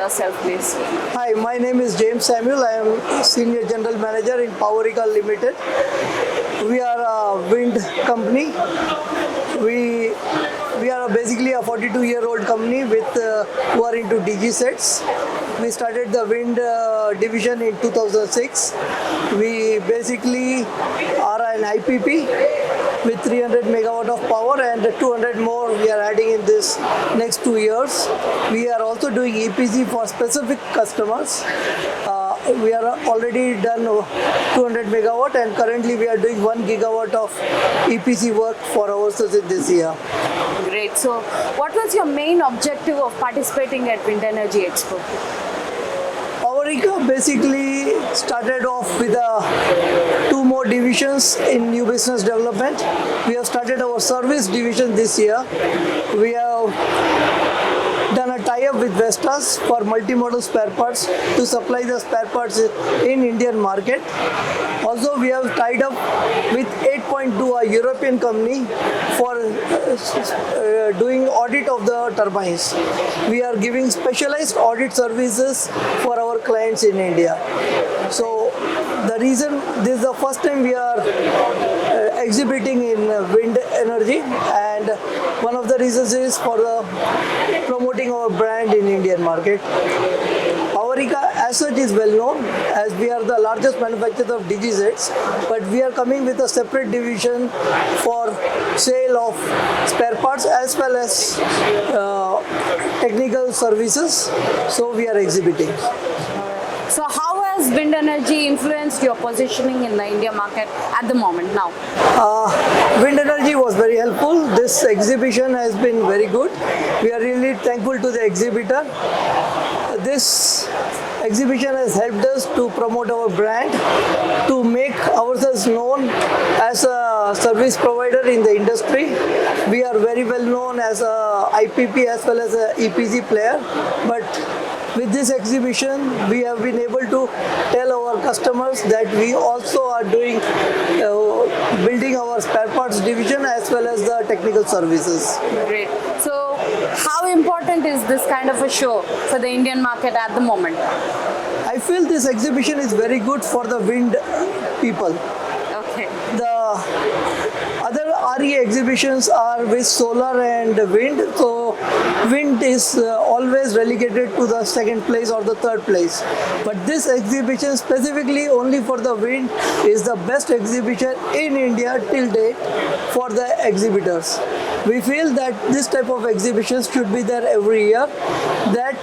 yourself, please. Hi, my name is James Samuel. I am Senior General Manager in Powerica Limited. We are a wind company. We are basically a 42-year-old company with who are into DG sets. We started the wind division in 2006. We basically are an IPP with 300 megawatt of power and 200 more we are adding in this next 2 years. We are also doing EPC for specific customers. We are already done 200 megawatt and currently we are doing 1 gigawatt of EPC work for ourselves in this year. Great. So, what was your main objective of participating at Wind Energy Expo? Powerica basically started off with 2 more divisions in new business development. We have started our service division this year. We have done a tie-up with Vestas for multimodal spare parts to supply the spare parts in Indian market. Also, we have tied up with 8.2, a European company, for doing audit of the turbines. We are giving specialized audit services for our clients in India. So, the reason this is the first time we are exhibiting in wind energy, and one of the reasons is for promoting our brand in Indian market. Powerica as such is well known as we are the largest manufacturer of DG sets, but we are coming with a separate division for sale of spare parts as well as technical services. So we are exhibiting. So, how has wind energy influenced your positioning in the India market at the moment now? Wind energy was very helpful. This exhibition has been very good. We are really thankful to the exhibitor. This exhibition has helped us to promote our brand, to make ourselves known as a service provider in the industry. We are very well known as a IPP as well as a EPC player, but with this exhibition, we have been able to tell our customers that we also are doing building our spare parts division as well as the technical services. Great. So, how important is this kind of a show for the Indian market at the moment? I feel this exhibition is very good for the wind people. Okay. The other RE exhibitions are with solar and wind, so wind is always relegated to the second place or the third place. But this exhibition specifically only for the wind is the best exhibition in India till date for the exhibitors. We feel that this type of exhibitions should be there every year, that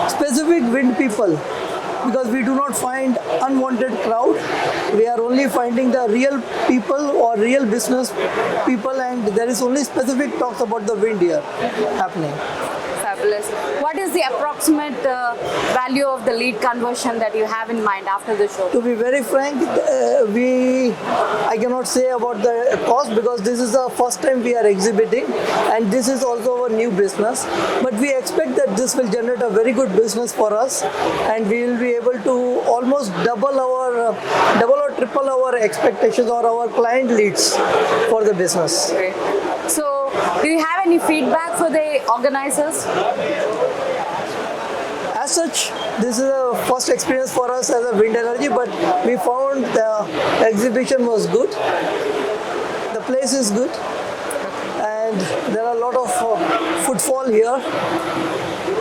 specific wind people, because we do not find unwanted crowd. We are only finding the real people or real business people, and there is only specific talks about the wind here happening. Fabulous. What is the approximate value of the lead conversion that you have in mind after the show? To be very frank, I cannot say about the cost because this is the first time we are exhibiting and this is also our new business. But we expect that this will generate a very good business for us and we will be able to almost double or triple our expectations or our client leads for the business. Great. So, do you have any feedback for the organizers? As such, this is a first experience for us as a wind energy, but we found the exhibition was good. The place is good, and there are a lot of footfall here.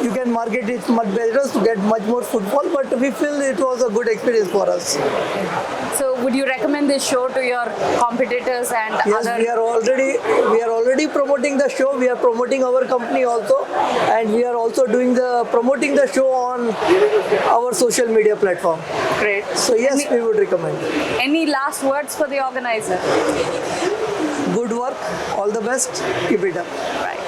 You can market it much better to get much more footfall, but we feel it was a good experience for us. So, would you recommend this show to your competitors and yes, other? we are already promoting the show. We are promoting our company also, and we are also promoting the show on our social media platform. Great. So yes, we would recommend. Any last words for the organizer? Good work. All the best. Keep it up. Right.